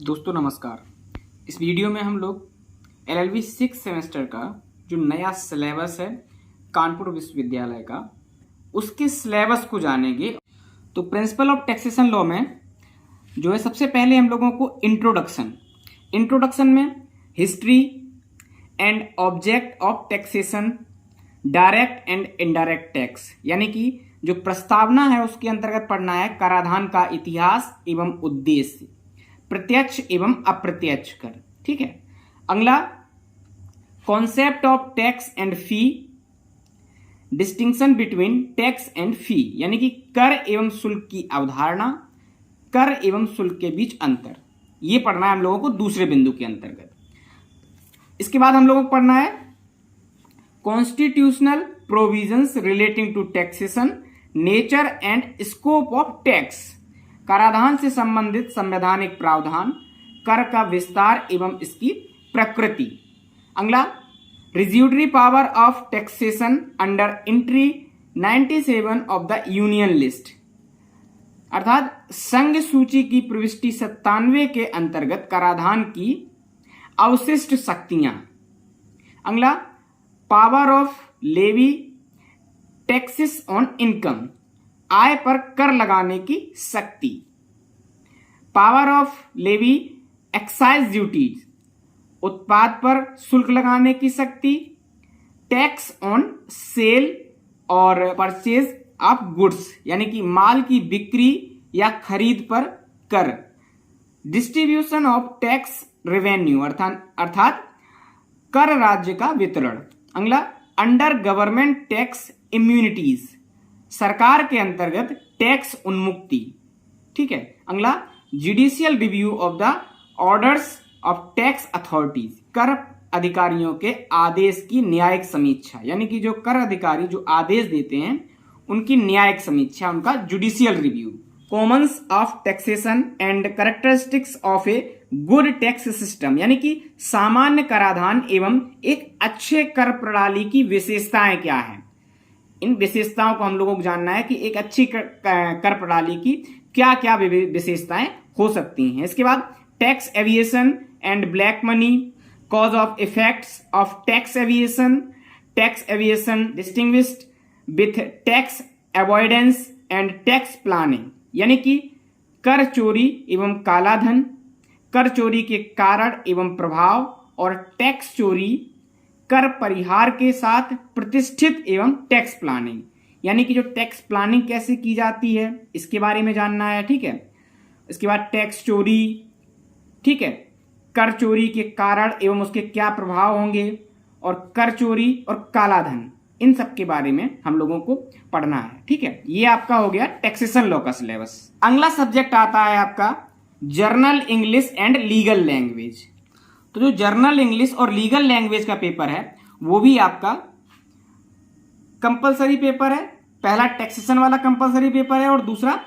दोस्तों नमस्कार। इस वीडियो में हम लोग एलएलबी 6 सेमेस्टर का जो नया सिलेबस है कानपुर विश्वविद्यालय का, उसके सिलेबस को जानेंगे। तो प्रिंसिपल ऑफ टैक्सेशन लॉ में जो है, सबसे पहले हम लोगों को इंट्रोडक्शन में history and object of taxation, direct and indirect tax, यानी कि जो प्रस्तावना है उसके अंतर्गत पढ़ना है कराधान का इतिहास एवं उद्देश्य, प्रत्यक्ष एवं अप्रत्यक्ष कर। ठीक है। अगला concept of tax and fee, distinction between tax and fee, यानी कि कर एवं शुल्क की अवधारणा, कर एवं शुल्क के बीच अंतर, ये पढ़ना है हम लोगों को दूसरे बिंदु के अंतर्गत। इसके बाद हम लोगों को पढ़ना है constitutional provisions relating to taxation, nature and scope of tax, कराधान से संबंधित संवैधानिक प्रावधान, कर का विस्तार एवं इसकी प्रकृति। अगला residuary power of taxation under entry 97 of the union list, अर्थात संघ सूची की प्रविष्टि 97 के अंतर्गत कराधान की अवशिष्ट शक्तियां। अगला power of levy taxes on income, आय पर कर लगाने की शक्ति। Power of levy excise duties, उत्पाद पर शुल्क लगाने की शक्ति। टैक्स ऑन सेल और परचेज ऑफ गुड्स, यानी कि माल की बिक्री या खरीद पर कर। डिस्ट्रीब्यूशन ऑफ टैक्स रेवेन्यू, अर्थात कर राज्य का वितरण। अगला अंडर गवर्नमेंट टैक्स इम्यूनिटीज, सरकार के अंतर्गत टैक्स उन्मुक्ति। ठीक है। अगला judicial review of the orders of tax authorities, कर अधिकारियों के आदेश की न्यायिक समीक्षा, यानी कि जो कर अधिकारी जो आदेश देते हैं उनकी न्यायिक समीक्षा, उनका judicial review. Commons of taxation and characteristics of a good tax system, यानी कि सामान्य कराधान एवं एक अच्छे कर प्रणाली की विशेषताएं क्या हैं। इन विशेषताओं को हम लोगों को जानना है कि एक अच्छी कर प्रणाली की क्या क्या विशेषताएं हो सकती हैं। इसके बाद tax aviation and black money, cause of effects of tax aviation distinguished with tax avoidance and tax planning, यानी कि कर चोरी एवं कालाधन, कर चोरी के कारण एवं प्रभाव, और टैक्स चोरी, कर परिहार के साथ प्रतिष्ठित एवं टैक्स प्लानिंग, यानी कि जो टैक्स प्लानिंग कैसे की जाती है इसके बारे में जानना है। ठीक है। इसके बाद टैक्स चोरी, ठीक है, कर चोरी के कारण एवं उसके क्या प्रभाव होंगे, और कर चोरी और कालाधन, इन सब के बारे में हम लोगों को पढ़ना है। ठीक है। ये आपका हो गया टैक्सेशन लॉ का सिलेबस। अगला सब्जेक्ट आता है आपका journal English and legal language. तो जो जर्नल इंग्लिश और लीगल लैंग्वेज का पेपर है वो भी आपका कंपलसरी पेपर है। पहला टैक्सेशन वाला कंपलसरी पेपर है और दूसरा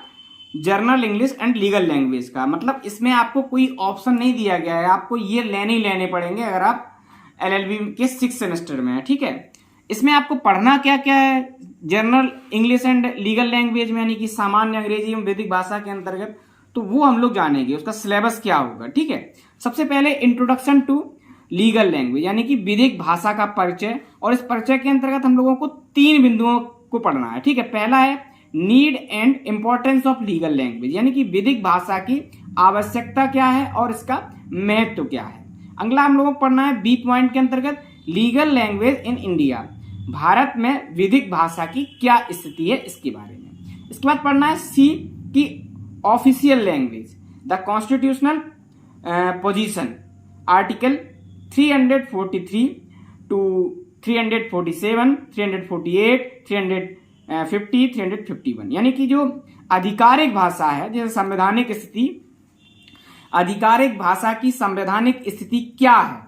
journal English and legal language का। मतलब इसमें आपको कोई ऑप्शन नहीं दिया गया है, आपको ये लेने ही लेने पड़ेंगे अगर आप एलएलबी के 6 सेमेस्टर में है। ठीक है। इसमें आपको पढ़ना क्या क्या है journal English and legal language में, यानी कि सामान्य अंग्रेजी एवं वैदिक भाषा के अंतर्गत, तो वो हम लोग जानेंगे उसका सिलेबस क्या होगा। ठीक है। सबसे पहले इंट्रोडक्शन टू लीगल लैंग्वेज, यानी कि विधिक भाषा का परिचय, और इस परिचय के अंतर्गत हम लोगों को 3 बिंदुओं को पढ़ना है। ठीक है। पहला है need and importance of legal language, यानी कि विधिक भाषा की आवश्यकता क्या है और इसका महत्व क्या है। अगला हम लोगों को पढ़ना है बी पॉइंट के अंतर्गत legal language in India, Bharat में विधिक भाषा की क्या स्थिति है इसके बारे में। इसके बाद पढ़ना है सी की official language, the constitutional position, article 343 to 347, 348, 350, 351, यानी कि जो आधिकारिक भाषा है, जैसे संवैधानिक स्थिति, आधिकारिक भाषा की संवैधानिक स्थिति क्या है।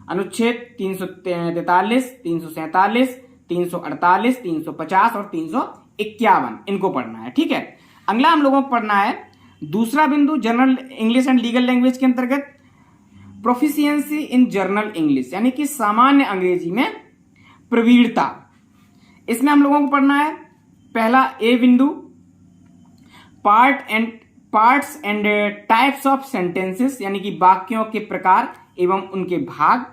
अनुच्छेद 343, 347, 348, 350 और 351, इनको पढ़ना है। ठीक है। अगला हम लोगों को पढ़ना है दूसरा बिंदु journal English and legal language के अंतर्गत प्रोफिशिएंसी इन जर्नल इंग्लिश, यानी कि सामान्य अंग्रेजी में प्रवीणता। इसमें हम लोगों को पढ़ना है पहला ए बिंदु, part and parts and types of sentences यानी कि वाक्यों के प्रकार एवं उनके भाग,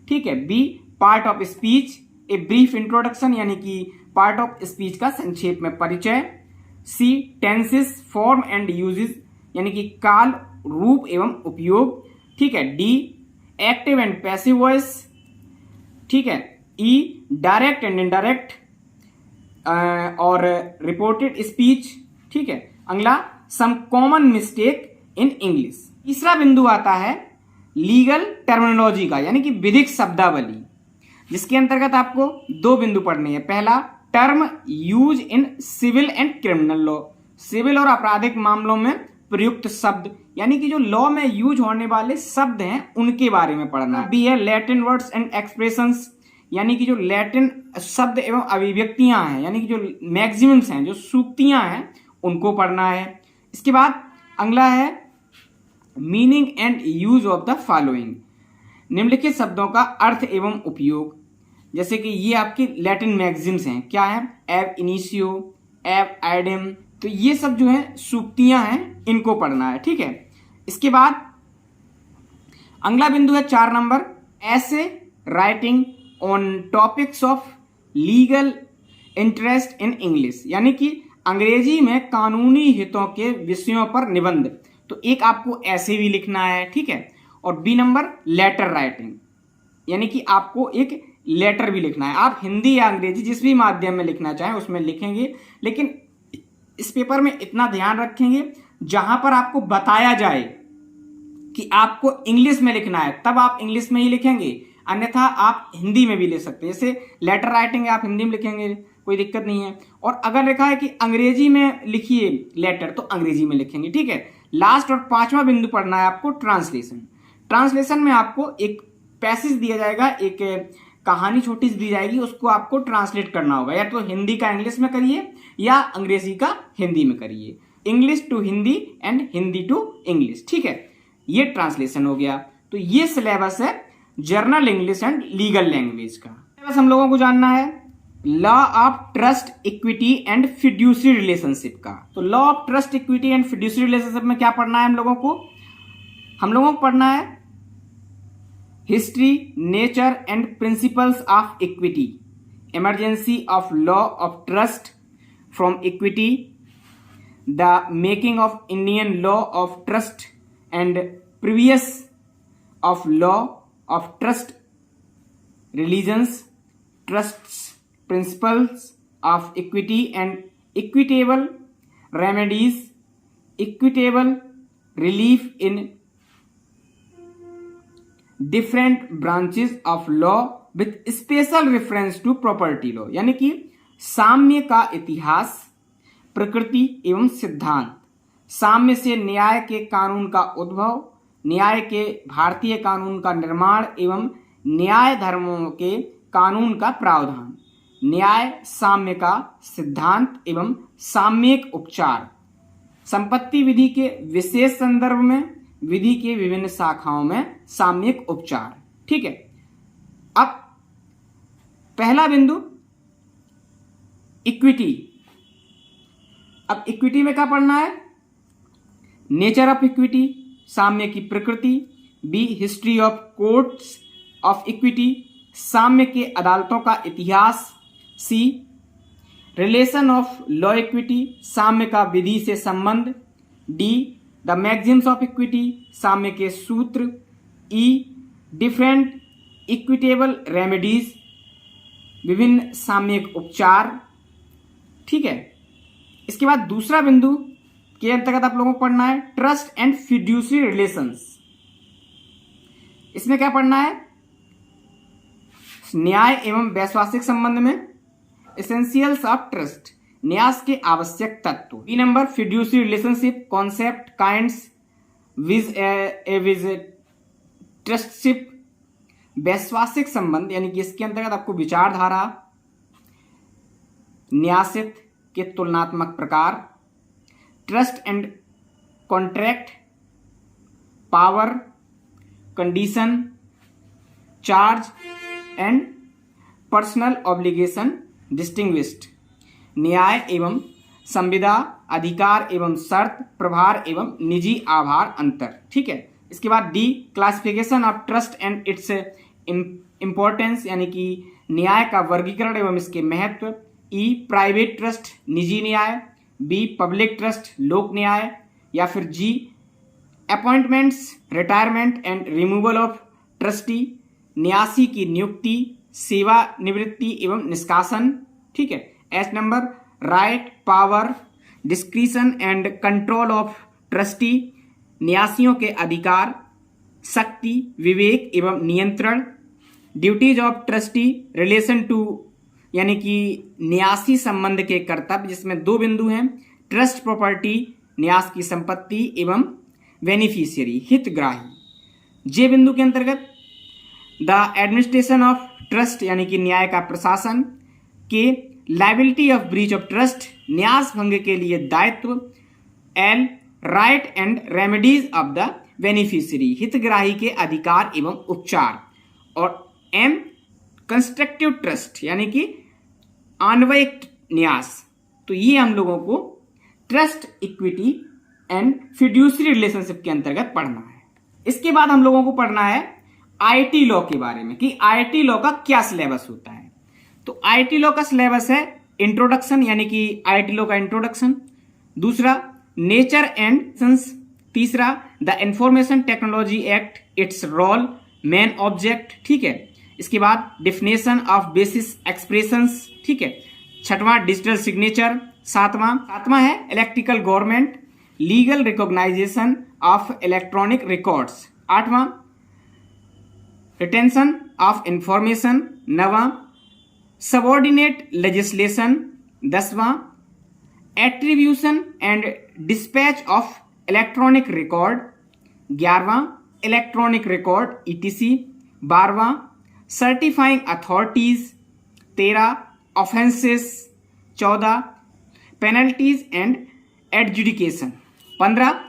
ठीक है। B part of speech, a brief introduction यानी कि पार्ट ऑफ स्पीच का संक्षेप में परिचय। C tenses, form and uses यानी कि काल, रूप एवं उपयोग, ठीक है। D active and passive voice, ठीक है। ई डायरेक्ट एंड इनडायरेक्ट और रिपोर्टेड स्पीच, ठीक है। अगला some common mistake in English. तीसरा बिंदु आता है लीगल टर्मिनोलॉजी का यानी कि विधिक शब्दावली, जिसके अंतर्गत आपको दो बिंदु पढ़ने हैं। पहला term use in civil and criminal law, civil और आपराधिक मामलों में प्रयुक्त शब्द यानी कि जो लॉ में यूज होने वाले शब्द हैं उनके बारे में पढ़ना। बी है लैटिन वर्ड्स एंड एक्सप्रेशंस यानी कि जो लैटिन शब्द एवं अभिव्यक्तियां हैं यानी कि जो मैक्सिमम्स हैं, जो सूक्तियां हैं, उनको पढ़ना है। इसके बाद अगला है meaning and use of the following, निम्नलिखित शब्दों का अर्थ एवं उपयोग। जैसे कि ये आपके लैटिन मैक्सिम्स हैं, क्या है, एब इनिशियो, एब आइडेम, तो ये सब जो है सूक्तियां हैं, इनको पढ़ना है, ठीक है। इसके बाद अगला बिंदु है 4 नंबर ऐसे writing on topics of legal interest in English यानी कि अंग्रेजी में कानूनी हितों के विषयों पर निबंध, तो एक आपको ऐसे भी लिखना है, ठीक है। और बी नंबर लेटर राइटिंग यानी कि आपको एक लेटर भी लिखना है। आप हिंदी या अंग्रेजी जिस भी माध्यम में लिखना चाहें उसमें लिखेंगे, लेकिन इस पेपर में इतना ध्यान रखेंगे जहां पर आपको बताया जाए कि आपको इंग्लिश में लिखना है तब आप इंग्लिश में ही लिखेंगे, अन्यथा आप हिंदी में भी ले सकते हैं। जैसे लेटर राइटिंग है, आप हिंदी में लिखेंगे, कोई दिक्कत नहीं है। और अगर लिखा है कि अंग्रेजी में लिखिए लेटर, तो अंग्रेजी में लिखेंगे, ठीक है। लास्ट और 5वां बिंदु पढ़ना है आपको ट्रांसलेशन। ट्रांसलेशन में आपको एक पैसेज दिया जाएगा, एक कहानी छोटी सी दी जाएगी, उसको आपको ट्रांसलेट करना होगा, या तो हिंदी का इंग्लिश में करिए या अंग्रेजी का हिंदी में करिए, English to Hindi and Hindi to English, ठीक है। ये ट्रांसलेशन हो गया। तो ये सिलेबस है journal English and legal language का। सिलेबस हम लोगों को जानना है law of trust, equity and fiduciary relationship का। तो law of trust, equity and fiduciary relationship में क्या पढ़ना है हम लोगों को पढ़ना है history, nature and principles of equity, emergency of law of trust from equity, the making of Indian law of trust and previous of law of trust, religions, trusts, principles of equity and equitable remedies, equitable relief in different branches of law with special reference to property law यानी कि साम्य का इतिहास, प्रकृति एवं सिद्धांत, साम्य से न्याय के कानून का उद्भव, न्याय के भारतीय कानून का निर्माण एवं न्याय धर्मों के कानून का प्रावधान, न्याय साम्य का सिद्धांत एवं साम्यिक उपचार, संपत्ति विधि के विशेष संदर्भ में विधि के विभिन्न शाखाओं में साम्यिक उपचार, ठीक है। अब पहला बिंदु इक्विटी। अब इक्विटी में क्या पढ़ना है, नेचर ऑफ इक्विटी, साम्य की प्रकृति। B history of courts of equity, साम्य के अदालतों का इतिहास। C relation of law equity, साम्य का विधि से संबंध। D the maxims of equity, साम्य के सूत्र। ई डिफरेंट इक्विटेबल रेमेडीज, विभिन्न साम्यिक उपचार, ठीक है। इसके बाद दूसरा बिंदु के अंतर्गत आप लोगों को पढ़ना है ट्रस्ट एंड फिड्यूसरी रिलेशंस। इसमें क्या पढ़ना है, न्याय एवं वैश्वासिक संबंध में, एसेंशियल्स ऑफ ट्रस्ट, न्यास के आवश्यक तत्व। B number fiduciary relationship, concept, kinds, viz trusteeship, वैश्वासिक संबंध यानी कि इसके अंतर्गत आपको विचारधारा, न्यासित के तुलनात्मक प्रकार, trust and contract, power, condition, charge and personal obligation distinguished, न्याय एवं संविदा, अधिकार एवं शर्त, प्रभार एवं निजी आभार, अंतर। ठीक है। इसके बाद D, classification of trust and its importance, यानी कि न्याय का वर्गीकरण एवं इसके महत्व। ई, प्राइवेट ट्रस्ट, निजी न्याय। बी, पब्लिक ट्रस्ट, लोक न्याय। या फिर G, appointments, retirement and removal of trustee, न्यासी की नियुक्ति, सेवा निवृत्ति एवं निष्कासन। ठीक है। H number, right, power, discretion and control of trustee, न्यासियों के अधिकार, शक्ति, विवेक एवं नियंत्रण। Duties of trustee, relation to, यानी कि न्यासी संबंध के कर्तव्य, जिसमें दो बिंदु हैं, ट्रस्ट प्रॉपर्टी, न्यास की संपत्ति एवं बेनिफिशियरी, हितग्राही। जे बिंदु के अंतर्गत द एडमिनिस्ट्रेशन ऑफ ट्रस्ट, यानी कि न्याय का प्रशासन। के, liability of breach of trust, न्यास भंग के लिए दायित्व। L, right and remedies of the beneficiary, हितग्राही के अधिकार एवं उपचार। और एम, कंस्ट्रक्टिव ट्रस्ट, यानी कि अन्वयिक न्यास। तो ये हम लोगों को trust, equity and fiduciary relationship के अंतर्गत पढ़ना है। इसके बाद हम लोगों को पढ़ना है आईटी लॉ के बारे में, कि आईटी लॉ का क्या सिलेबस होता है। तो आईटी लॉ का सिलेबस है इंट्रोडक्शन, यानी कि आईटी लॉ का इंट्रोडक्शन। दूसरा, नेचर एंड सेंस। तीसरा, the information technology act, its role, main object. ठीक है। इसके बाद डिफिनेशन ऑफ बेसिस एक्सप्रेशंस। ठीक है। छठवां, डिजिटल सिग्नेचर। सातवां है electrical government, legal recognisation of electronic records. आठवां, रिटेंशन ऑफ इंफॉर्मेशन। नवां, सबऑर्डिनेट लेजिस्लेशन। 10वां, attribution and dispatch of electronic record. 11वां, इलेक्ट्रॉनिक रिकॉर्ड ईटीसी। 12वां, certifying authorities. 13, offences. 14, penalties and adjudication. 15,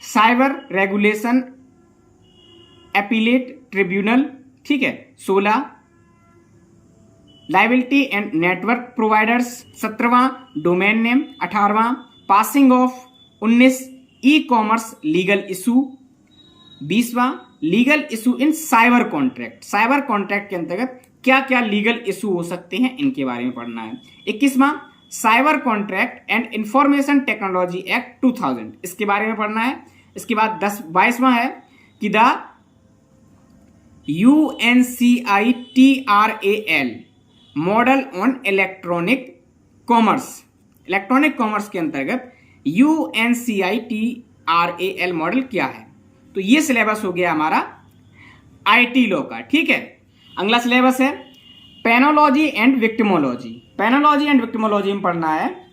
cyber regulation appellate tribunal. ठीक है। 16, liability and network providers. 17वां, domain name. 18वां, passing off. 19, e commerce legal issue. 20वां, legal issue in cyber contract. Cyber contract के अंतर्गत क्या क्या लीगल इशू हो सकते हैं, इनके बारे में पढ़ना है। 21वां, cyber contract and information technology act 2000, इसके बारे में पढ़ना है। इसके बाद 22वां है कि the UNCITRAL model on electronic commerce. Electronic commerce के अंतर्गत UNCITRAL मॉडल क्या है। तो ये सिलेबस हो गया हमारा आईटी लॉ का। ठीक है। अगला सिलेबस है पेनोलॉजी एंड विक्टिमोलॉजी। पेनोलॉजी एंड विक्टिमोलॉजी में पढ़ना है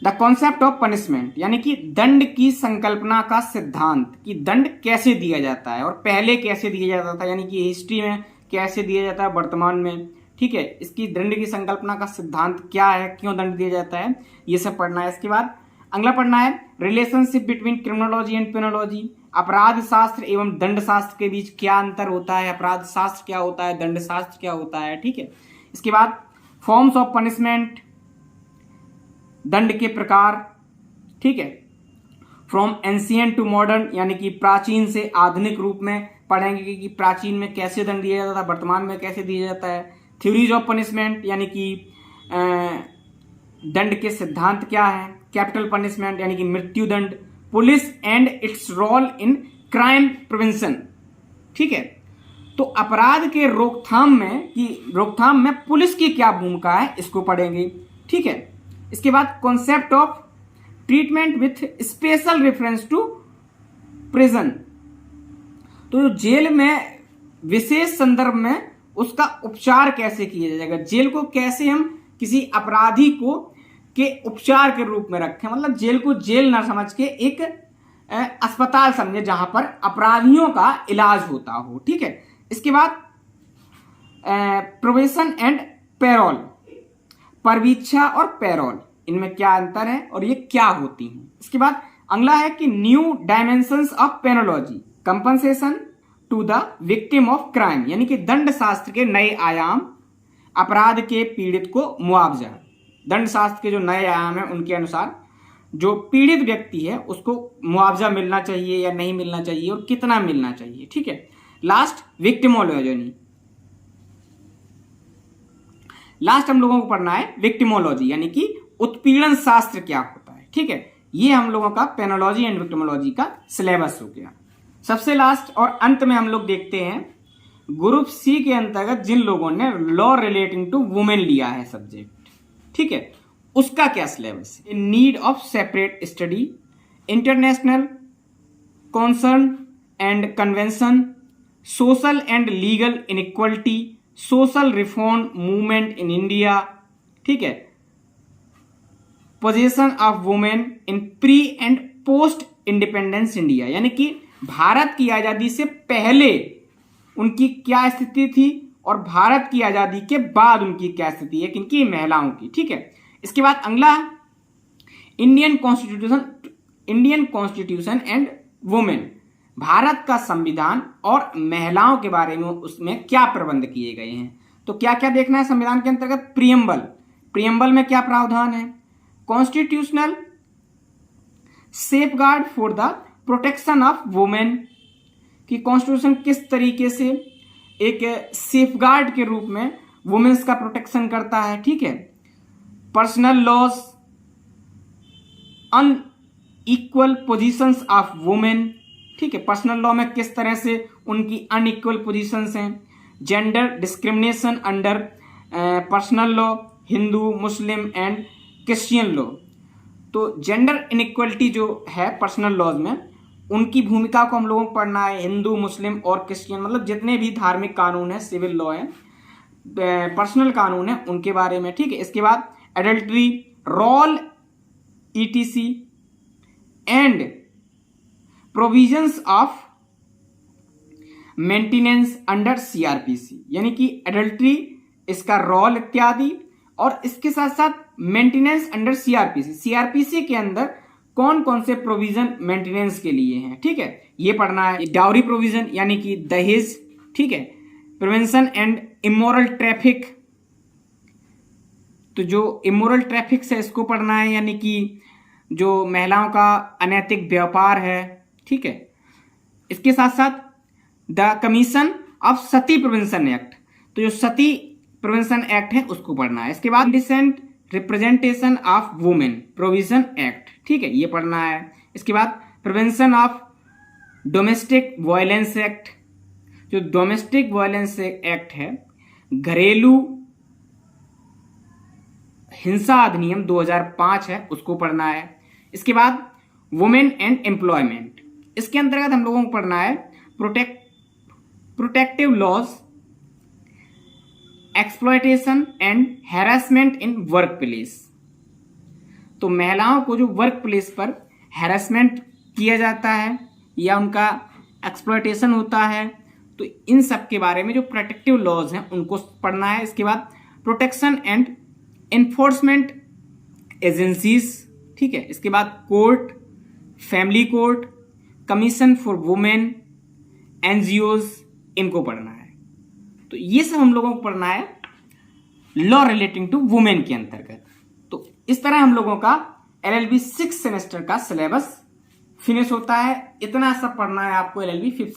द कॉन्सेप्ट ऑफ पनिशमेंट, यानी कि दंड की संकल्पना का सिद्धांत, कि दंड कैसे दिया जाता है और पहले कैसे दिया जाता था, यानी कि हिस्ट्री में कैसे दिया जाता है, वर्तमान में। ठीक है। इसकी दंड की संकल्पना का सिद्धांत क्या है, क्यों दंड दिया जाता है, ये सब पढ़ना है। इसके बाद अगला पढ़ना है रिलेशनशिप बिटवीन क्रिमिनोलॉजी एंड पेनोलॉजी, अपराध शास्त्र एवं दंड शास्त्र के बीच क्या अंतर होता है, अपराध शास्त्र क्या होता है, दंड शास्त्र क्या होता है। ठीक है। इसके बाद फॉर्म्स ऑफ पनिशमेंट, दंड के प्रकार। ठीक है। फ्रॉम एंशियंट टू मॉडर्न, यानी कि प्राचीन से आधुनिक रूप में पढ़ेंगे कि प्राचीन में कैसे दंड दिया जाता था, वर्तमान में कैसे दिया जाता है। थ्योरीज ऑफ पनिशमेंट, यानी कि दंड के सिद्धांत क्या है। कैपिटल पनिशमेंट, यानी कि मृत्यु दंड। Police and its role in crime prevention. ठीक है। तो अपराध के रोकथाम में पुलिस की क्या भूमिका है, इसको पढ़ेंगे। ठीक है। इसके बाद concept of treatment with special reference to prison, तो जेल में विशेष संदर्भ में उसका उपचार कैसे किया जाएगा, जेल को कैसे हम किसी अपराधी को के उपचार के रूप में रखें, मतलब जेल को जेल ना समझ के एक अस्पताल समझे जहां पर अपराधियों का इलाज होता हो। ठीक है। इसके बाद प्रोबेशन एंड पैरोल, परवीक्षा और पैरोल, इनमें क्या अंतर है और ये क्या होती हैं। इसके बाद अगला है कि new dimensions of penology, compensation to the victim of crime, यानी कि दंड शास्त्र के नए आयाम, अपराध के पीड़ित को मुआवजा। दंड शास्त्र के जो नए आयाम हैं उनके अनुसार जो पीड़ित व्यक्ति है उसको मुआवजा मिलना चाहिए या नहीं मिलना चाहिए और कितना मिलना चाहिए। ठीक है। Last victimology. लास्ट हम लोगों को पढ़ना है विक्टिमोलॉजी, यानी कि उत्पीड़न शास्त्र क्या होता है। ठीक है। ये हम लोगों का पेनोलॉजी एंड विक्टिमोलॉजी का सिलेबस हो गया। सबसे लास्ट और अंत में हम लोग देखते हैं ग्रुप सी के अंतर्गत जिन लोगों ने लॉ रिलेटिंग टू वुमेन लिया है सब्जेक्ट, ठीक है, उसका क्या सिलेबस है। In need of separate study, international concern and convention, social and legal inequality, social reform movement in India, ठीक है, position of women in pre and post independence India, यानी कि भारत की आजादी से पहले उनकी क्या स्थिति थी और भारत की आजादी के बाद उनकी क्या स्थिति है, किनकी, महिलाओं की। ठीक है। इसके बाद अगला Indian constitution and women, Bharat का संविधान और महिलाओं के बारे में उसमें क्या प्रबंध किए गए हैं। तो क्या क्या देखना है संविधान के अंतर्गत। प्रियम्बल में क्या प्रावधान है, constitutional safeguard for the protection of women, कि कॉन्स्टिट्यूशन किस तरीके से एक सेफगार्ड के रूप में वुमेन्स का प्रोटेक्शन करता है। ठीक है। Personal laws, unequal positions of women, ठीक है, पर्सनल लॉ में किस तरह से उनकी अनइक्वल पोजीशंस हैं। Gender discrimination under personal law, Hindu, Muslim and Christian law. तो जेंडर इनइक्वलिटी जो है पर्सनल लॉज में, उनकी भूमिका को हम लोगों को पढ़ना है। हिंदू, मुस्लिम और क्रिश्चियन, मतलब जितने भी धार्मिक कानून है, सिविल लॉ है, पर्सनल कानून है, उनके बारे में। ठीक है। इसके बाद adultery, role ETC and provisions of maintenance under CrPC, यानी कि एडल्ट्री, इसका रोल इत्यादि, और इसके साथ साथ मेंटेनेंस अंडर सीआरपीसी, सीआरपीसी के अंदर कौन कौन से प्रोविजन मेंटेनेंस के लिए हैं। ठीक है, ये पढ़ना है। डाउरी प्रोविजन यानी कि दहेज, ठीक है, प्रिवेंशन एंड इमोरल ट्रैफिक, तो जो इमोरल ट्रैफिक है इसको पढ़ना है, यानी कि जो महिलाओं का अनैतिक व्यापार है। ठीक है। इसके साथ साथ the commission of Sati prevention act, तो जो सती प्रिवेंशन एक्ट है उसको पढ़ना है। इसके बाद decent representation of women provision act, ठीक है, ये पढ़ना है। इसके बाद prevention of domestic violence act, जो डोमेस्टिक वायलेंस एक्ट है, घरेलू हिंसा अधिनियम 2005 है, उसको पढ़ना है। इसके बाद वुमेन एंड एम्प्लॉयमेंट, इसके अंतर्गत हम लोगों को पढ़ना है protective laws, exploitation and harassment in work place, तो महिलाओं को जो वर्क प्लेस पर हैरेसमेंट किया जाता है या उनका एक्सप्लॉयटेशन होता है, तो इन सब के बारे में जो प्रोटेक्टिव लॉज हैं उनको पढ़ना है। इसके बाद प्रोटेक्शन एंड एनफोर्समेंट एजेंसीज, ठीक है। इसके बाद court, family court, commission for women, NGOs, इनको पढ़ना है। तो ये सब हम लोगों को पढ़ना है लॉ रिलेटिंग टू वुमेन के अंतर्गत। तो इस तरह हम लोगों का एलएलबी 6 सेमेस्टर का सिलेबस फिनिश होता है। इतना सब पढ़ना है आपको एलएलबी 5